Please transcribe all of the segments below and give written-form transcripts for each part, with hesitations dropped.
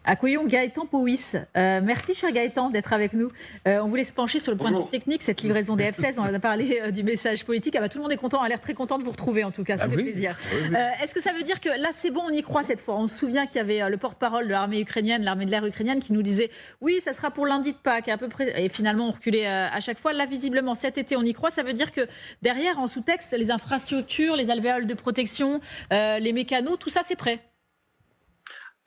Accueillons Gaëtan Powys. Merci, cher Gaëtan, d'être avec nous. On voulait se pencher sur le point de vue technique, cette livraison des F-16. On a parlé du message politique. Ah bah, tout le monde est content, a l'air très content de vous retrouver, en tout cas. Ça fait plaisir. Oui. Est-ce que ça veut dire que là, c'est bon, on y croit cette fois? On se souvient qu'il y avait le porte-parole de l'armée ukrainienne, l'armée de l'air ukrainienne, qui nous disait oui, ça sera pour lundi de Pâques, à peu près. Et finalement, on reculait à chaque fois. Là, visiblement, cet été, on y croit. Ça veut dire que derrière, en sous-texte, les infrastructures, les alvéoles de protection, les mécanos, tout ça, c'est prêt.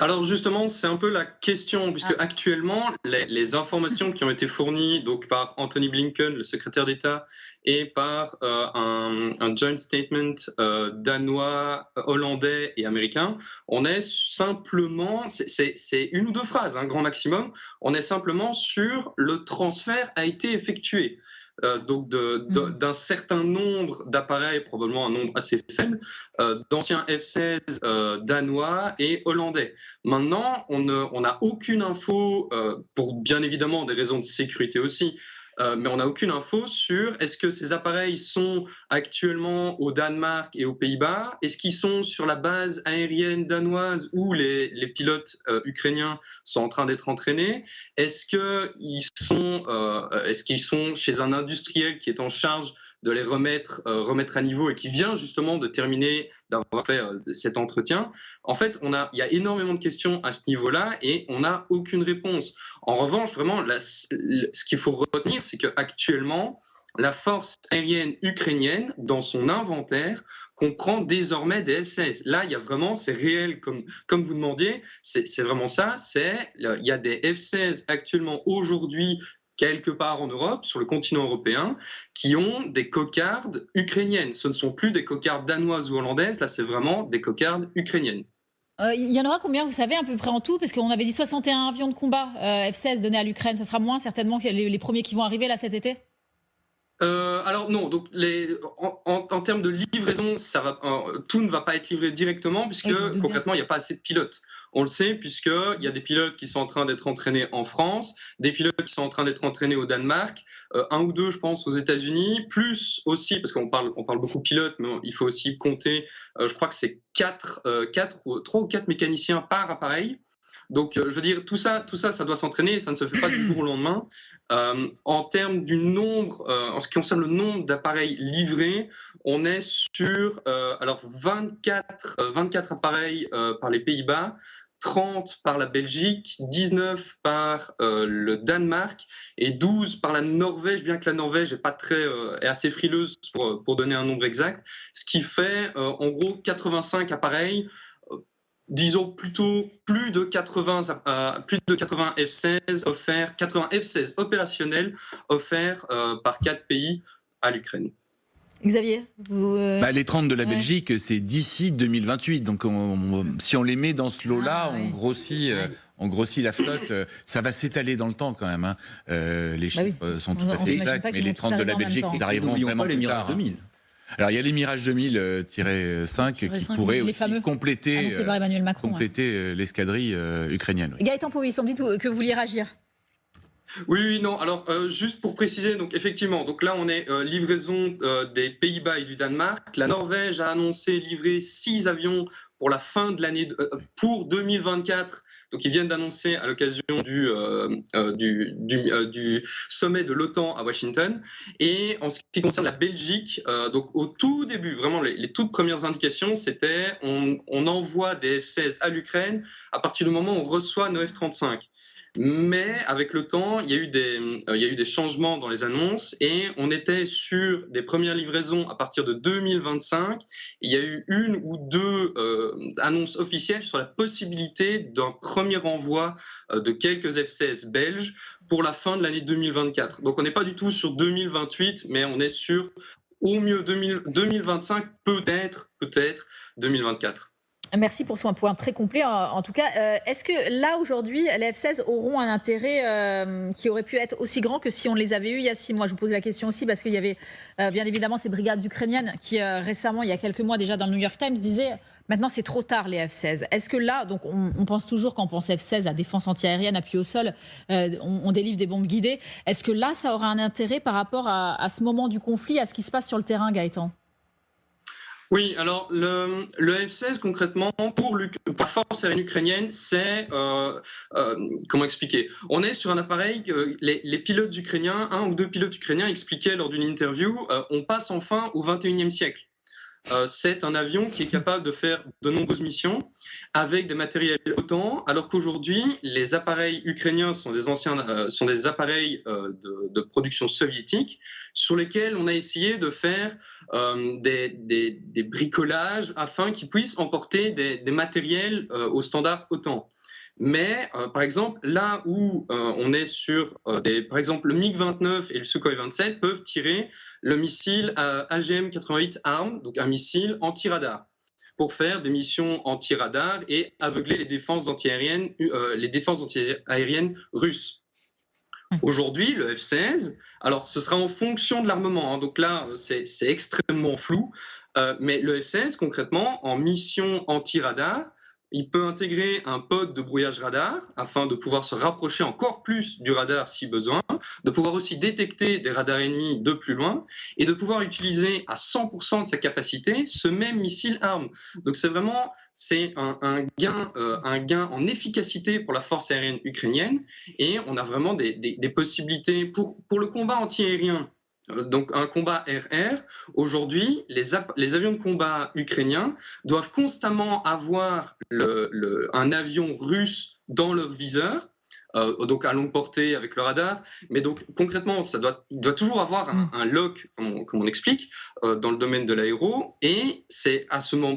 Alors justement, c'est un peu la question, puisque actuellement, les informations qui ont été fournies donc, par Anthony Blinken, le secrétaire d'État, et par un joint statement danois, hollandais et américain, on est simplement, c'est une ou deux phrases, un grand maximum, on est simplement sur le transfert a été effectué. Donc d'un certain nombre d'appareils, probablement un nombre assez faible, d'anciens F-16 danois et hollandais. Maintenant, on n'a aucune info, pour bien évidemment des raisons de sécurité aussi, mais on n'a aucune info sur est-ce que ces appareils sont actuellement au Danemark et aux Pays-Bas, est-ce qu'ils sont sur la base aérienne danoise où les pilotes ukrainiens sont en train d'être entraînés, est-ce qu'ils sont chez un industriel qui est en charge de les remettre à niveau et qui vient justement de terminer, d'avoir fait cet entretien. En fait, il y a énormément de questions à ce niveau-là et on n'a aucune réponse. En revanche, vraiment, ce qu'il faut retenir, c'est qu'actuellement, la force aérienne ukrainienne, dans son inventaire, comprend désormais des F-16. Là, il y a vraiment, c'est réel, comme vous demandiez, c'est vraiment ça. Il y a des F-16 actuellement aujourd'hui quelque part en Europe, sur le continent européen, qui ont des cocardes ukrainiennes. Ce ne sont plus des cocardes danoises ou hollandaises, là c'est vraiment des cocardes ukrainiennes. Il y en aura combien, vous savez, à peu près en tout? Parce qu'on avait dit 61 avions de combat F-16 donnés à l'Ukraine. Ça sera moins certainement que les premiers qui vont arriver là cet été? Alors non, donc en termes de livraison, tout ne va pas être livré directement puisque concrètement il n'y a pas assez de pilotes. On le sait puisqu'il y a des pilotes qui sont en train d'être entraînés en France, des pilotes qui sont en train d'être entraînés au Danemark, un ou deux je pense aux États-Unis, plus aussi parce qu'on parle beaucoup de pilotes, mais il faut aussi compter, je crois que c'est 3 ou 4 mécaniciens par appareil. Donc, je veux dire, tout ça, ça doit s'entraîner et ça ne se fait pas du jour au lendemain. En termes du nombre, en ce qui concerne le nombre d'appareils livrés, on est sur 24 appareils par les Pays-Bas, 30 par la Belgique, 19 par le Danemark et 12 par la Norvège, bien que la Norvège est assez frileuse pour donner un nombre exact, ce qui fait en gros 85 appareils. Disons plutôt plus de 80 F-16 offerts, 80 F-16 opérationnels offerts par 4 pays à l'Ukraine. Xavier, les 30 de la Belgique, c'est d'ici 2028. Donc, si on les met dans ce lot-là, on grossit la flotte. Ça va s'étaler dans le temps quand même. Hein. Les chiffres sont tout à fait exacts, mais les 30 de la Belgique, ils arriveront vraiment plus tard. Alors, il y a les Mirage 2000-5 qui pourraient aussi compléter l'escadrille ukrainienne. Oui. Gaëtan Powys, on me dit que vous vouliez réagir. Oui, non. Alors, juste pour préciser, donc effectivement, donc là, on est livraison des Pays-Bas et du Danemark. La Norvège a annoncé livrer 6 avions pour la fin de l'année, pour 2024. Donc, ils viennent d'annoncer à l'occasion du sommet de l'OTAN à Washington. Et en ce qui concerne la Belgique, donc au tout début, vraiment les toutes premières indications, c'était on envoie des F-16 à l'Ukraine à partir du moment où on reçoit nos F-35. Mais avec le temps, il y a eu des changements dans les annonces et on était sur des premières livraisons à partir de 2025. Il y a eu une ou deux annonces officielles sur la possibilité d'un premier envoi de quelques F-16 belges pour la fin de l'année 2024. Donc on n'est pas du tout sur 2028, mais on est sur au mieux 2025, peut-être 2024. Merci pour ce point très complet. En tout cas, est-ce que là, aujourd'hui, les F-16 auront un intérêt qui aurait pu être aussi grand que si on les avait eus il y a 6 mois? Je vous pose la question aussi parce qu'il y avait bien évidemment ces brigades ukrainiennes qui récemment, il y a quelques mois déjà dans le New York Times, disaient maintenant c'est trop tard les F-16. Est-ce que là, donc on pense toujours quand on pense F-16 à défense antiaérienne, appui au sol, on délivre des bombes guidées. Est-ce que là, ça aura un intérêt par rapport à ce moment du conflit, à ce qui se passe sur le terrain, Gaëtan? Oui, alors le F-16 concrètement pour la force aérienne ukrainienne, c'est comment expliquer ? On est sur un appareil que les pilotes ukrainiens, 1 ou 2 pilotes ukrainiens expliquaient lors d'une interview, on passe enfin au 21e siècle. C'est un avion qui est capable de faire de nombreuses missions avec des matériels OTAN, alors qu'aujourd'hui, les appareils ukrainiens sont des appareils de production soviétique sur lesquels on a essayé de faire des bricolages afin qu'ils puissent emporter des matériels au standard OTAN. Mais, par exemple, là où on est sur par exemple, le MiG-29 et le Sukhoi 27 peuvent tirer le missile AGM-88 ARM, donc un missile anti-radar, pour faire des missions anti-radar et aveugler les défenses antiaériennes russes. Aujourd'hui, le F-16, alors ce sera en fonction de l'armement, hein, donc là c'est extrêmement flou, mais le F-16 concrètement en mission anti-radar, il peut intégrer un pod de brouillage radar afin de pouvoir se rapprocher encore plus du radar si besoin, de pouvoir aussi détecter des radars ennemis de plus loin et de pouvoir utiliser à 100% de sa capacité ce même missile ARM. Donc c'est un gain en efficacité pour la force aérienne ukrainienne et on a vraiment des possibilités pour le combat antiaérien. Donc un combat RR, aujourd'hui, les avions de combat ukrainiens doivent constamment avoir un avion russe dans leur viseur, donc à longue portée avec le radar, mais donc concrètement, il doit toujours avoir un lock, comme on explique, dans le domaine de l'aéro, et c'est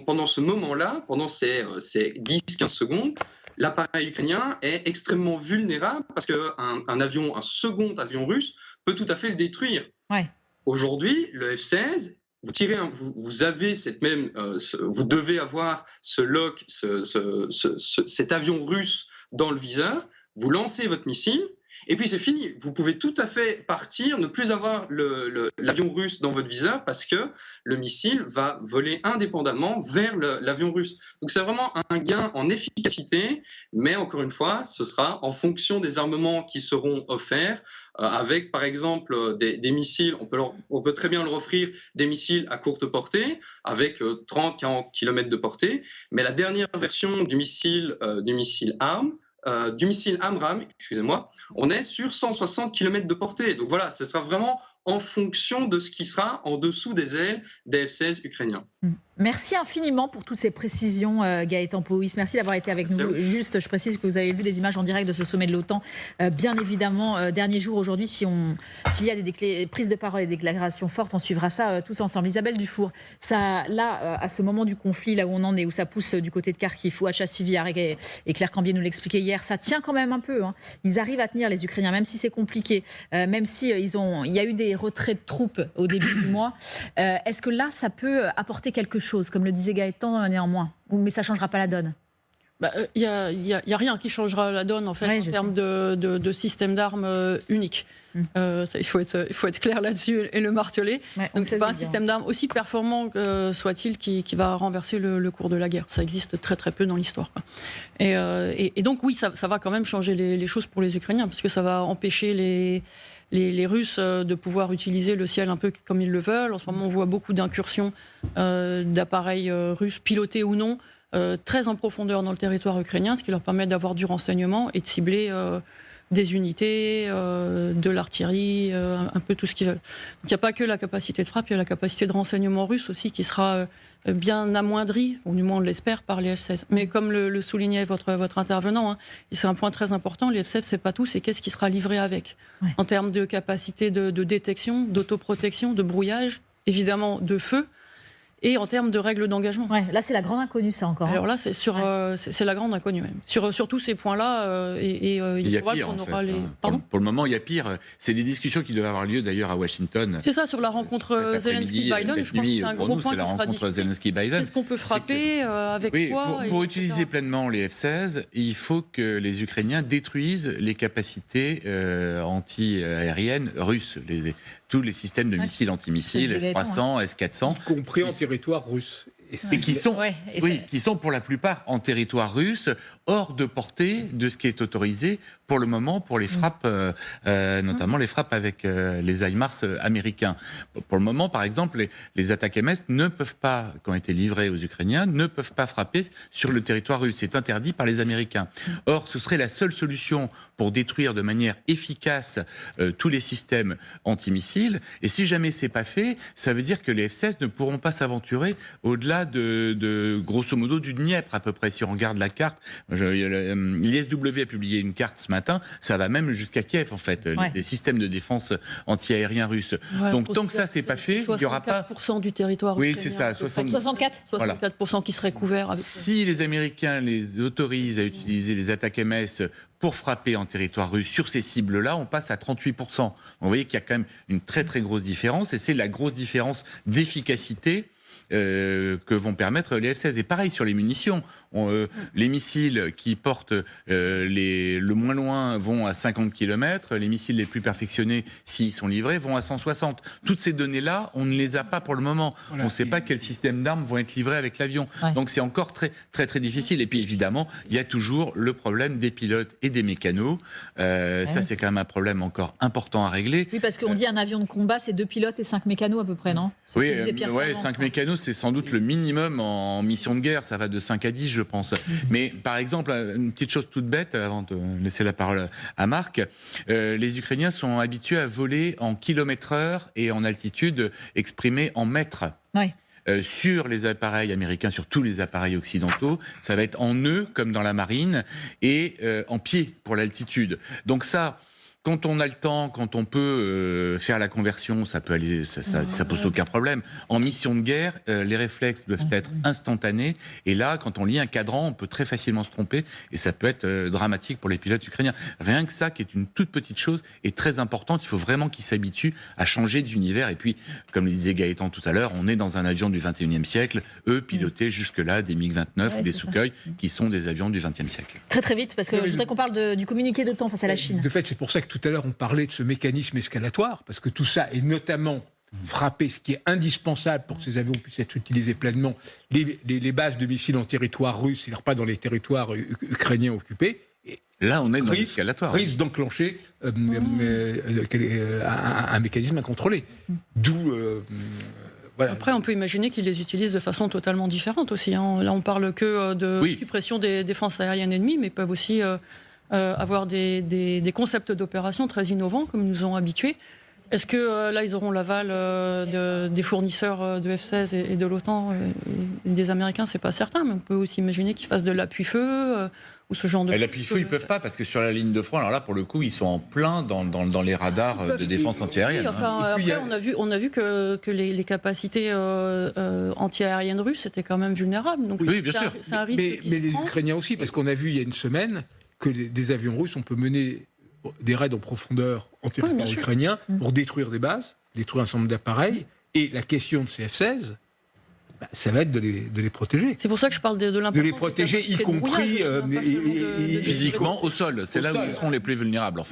pendant ce moment-là, pendant ces 10-15 secondes, l'appareil ukrainien est extrêmement vulnérable parce un second avion russe peut tout à fait le détruire. Ouais. Aujourd'hui, le F-16, vous avez vous devez avoir ce lock, cet avion russe dans le viseur, vous lancez votre missile, et puis c'est fini. Vous pouvez tout à fait partir, ne plus avoir l'avion russe dans votre viseur parce que le missile va voler indépendamment vers l'avion russe. Donc c'est vraiment un gain en efficacité, mais encore une fois, ce sera en fonction des armements qui seront offerts, avec par exemple des missiles, on peut très bien leur offrir des missiles à courte portée, avec 30-40 km de portée, mais la dernière version du missile ARM, du missile AMRAAM, excusez-moi, on est sur 160 km de portée. Donc voilà, ce sera vraiment en fonction de ce qui sera en dessous des ailes des F-16 ukrainiens. Merci infiniment pour toutes ces précisions, Gaëtan Powys. Merci d'avoir été avec nous. Juste, je précise que vous avez vu des images en direct de ce sommet de l'OTAN. Bien évidemment, dernier jour aujourd'hui, s'il y a des prises de parole et des déclarations fortes, on suivra ça tous ensemble. Isabelle Dufour, à ce moment du conflit, là où on en est, où ça pousse du côté de Kharkiv, où Chassiviar et Claire Cambier nous l'expliquaient hier, ça tient quand même un peu. Hein. Ils arrivent à tenir, les Ukrainiens, même si c'est compliqué, même si il y a eu des retraits de troupes au début du mois. Est-ce que là, ça peut apporter quelque chose, comme le disait Gaëtan, néanmoins, mais ça ne changera pas la donne? Il y a rien qui changera la donne en fait, en termes de système d'armes unique. Il faut être clair là-dessus et le marteler. Ouais, donc c'est pas un système d'armes aussi performant soit-il qui va renverser le cours de la guerre. Ça existe très très peu dans l'histoire. Et donc oui, ça va quand même changer les choses pour les Ukrainiens, puisque ça va empêcher les Russes de pouvoir utiliser le ciel un peu comme ils le veulent. En ce moment, on voit beaucoup d'incursions d'appareils russes, pilotés ou non, très en profondeur dans le territoire ukrainien, ce qui leur permet d'avoir du renseignement et de cibler des unités, de l'artillerie, un peu tout ce qu'ils veulent. Donc, il n'y a pas que la capacité de frappe, il y a la capacité de renseignement russe aussi qui sera bien amoindrie, ou du moins on l'espère, par les F-16. Mais comme le soulignait votre intervenant, et c'est un point très important, les F-16, c'est pas tout, c'est qu'est-ce qui sera livré avec, en termes de capacité de détection, d'autoprotection, de brouillage, évidemment de feu, et en termes de règles d'engagement. Ouais, là, c'est la grande inconnue, ça encore. Alors là, c'est la grande inconnue même. Sur tous ces points-là, il y a pire, qu'on aura les... Pardon ? Pour le moment, il y a pire. C'est des discussions qui doivent avoir lieu d'ailleurs à Washington. C'est ça, sur la rencontre Zelensky-Biden. Je pense que c'est un gros point qui sera discuté. Qu'est-ce qu'on peut frapper, avec quoi Pour utiliser pleinement les F-16, il faut que les Ukrainiens détruisent les capacités anti-aériennes russes. Tous les systèmes de missiles antimissiles, S-300, S-400. Y compris en territoire russe. Et qui sont pour la plupart en territoire russe, hors de portée de ce qui est autorisé pour le moment pour les frappes, notamment les frappes avec les HIMARS américains. Pour le moment, par exemple, les attaques MS ne peuvent pas, qui ont été livrées aux Ukrainiens, ne peuvent pas frapper sur le territoire russe. C'est interdit par les Américains. Or, ce serait la seule solution pour détruire de manière efficace tous les systèmes antimissiles. Et si jamais c'est pas fait, ça veut dire que les F-16 ne pourront pas s'aventurer au-delà de grosso modo du Dniepr à peu près. Si on regarde la carte, l'ISW a publié une carte ce matin, ça va même jusqu'à Kiev en fait, les systèmes de défense anti-aériens russes. Donc tant que ça c'est pas fait, il n'y aura pas 64% du territoire ukrainien. Oui, c'est ça, 64% qui serait couvert. Avec si les Américains les autorisent à utiliser les attaques MS pour frapper en territoire russe sur ces cibles-là, on passe à 38%. Donc, vous voyez qu'il y a quand même une très très grosse différence, et c'est la grosse différence d'efficacité que vont permettre les F-16. Et pareil sur les munitions. Les missiles qui portent le moins loin vont à 50 km, les missiles les plus perfectionnés, s'ils sont livrés, vont à 160. Toutes ces données-là, on ne les a pas pour le moment. Voilà. On ne sait pas quels systèmes d'armes vont être livrés avec l'avion. Donc c'est encore très, très, très difficile. Et puis évidemment, il y a toujours le problème des pilotes et des mécanos. Ça, c'est quand même un problème encore important à régler. Oui, parce qu'on dit un avion de combat, c'est 2 pilotes et 5 mécanos à peu près, non? Oui, 5 mécanos, c'est sans doute le minimum en mission de guerre. Ça va de 5 à 10, je pense. Mais par exemple, une petite chose toute bête, avant de laisser la parole à Marc, les Ukrainiens sont habitués à voler en kilomètres-heure et en altitude exprimée en mètres. Oui. Sur les appareils américains, sur tous les appareils occidentaux, ça va être en nœud, comme dans la marine, et en pied pour l'altitude. Donc ça... Quand on a le temps, quand on peut faire la conversion, ça peut aller, ça pose aucun problème. En mission de guerre, les réflexes doivent être instantanés. Et là, quand on lit un cadran, on peut très facilement se tromper et ça peut être dramatique pour les pilotes ukrainiens. Rien que ça, qui est une toute petite chose, est très importante. Il faut vraiment qu'ils s'habituent à changer d'univers. Et puis, comme le disait Gaëtan tout à l'heure, on est dans un avion du 21e siècle. Eux pilotaient jusque-là des MiG-29 ou des Sukhoi, qui sont des avions du 20e siècle. Très très vite, parce que je voudrais qu'on parle du communiqué d'OTAN face à la Chine. De fait, c'est pour ça que tout à l'heure, on parlait de ce mécanisme escalatoire, parce que tout ça est notamment frappé, ce qui est indispensable pour que ces avions puissent être utilisés pleinement, les bases de missiles en territoire russe, c'est-à-dire pas dans les territoires ukrainiens occupés. Et là, on est dans l'escalatoire. Risque d'enclencher un mécanisme incontrôlé. D'où... Voilà. Après, on peut imaginer qu'ils les utilisent de façon totalement différente aussi. Hein. Là, on parle que de suppression des défenses aériennes ennemies, mais peuvent aussi... avoir des concepts d'opération très innovants, comme ils nous ont habitués. Est-ce que là, ils auront l'aval des fournisseurs de F-16 et de l'OTAN et des Américains? C'est pas certain, mais on peut aussi imaginer qu'ils fassent de l'appui-feu ou ce genre de... L'appui-feu, ils peuvent pas, parce que sur la ligne de front, alors là, pour le coup, ils sont en plein dans les radars de défense antiaérienne. Oui, enfin, après, on a vu que les capacités antiaériennes russes étaient quand même vulnérables. Donc, oui, bien sûr. C'est un risque mais les Ukrainiens aussi, parce qu'on a vu il y a une semaine que des avions russes, on peut mener des raids en profondeur en territoire ukrainien pour détruire des bases, détruire un certain nombre d'appareils. Et la question de ces F-16, ça va être de les protéger. C'est pour ça que je parle de l'importance de les protéger, y compris physiquement au sol. C'est là où ils seront les plus vulnérables, en fait.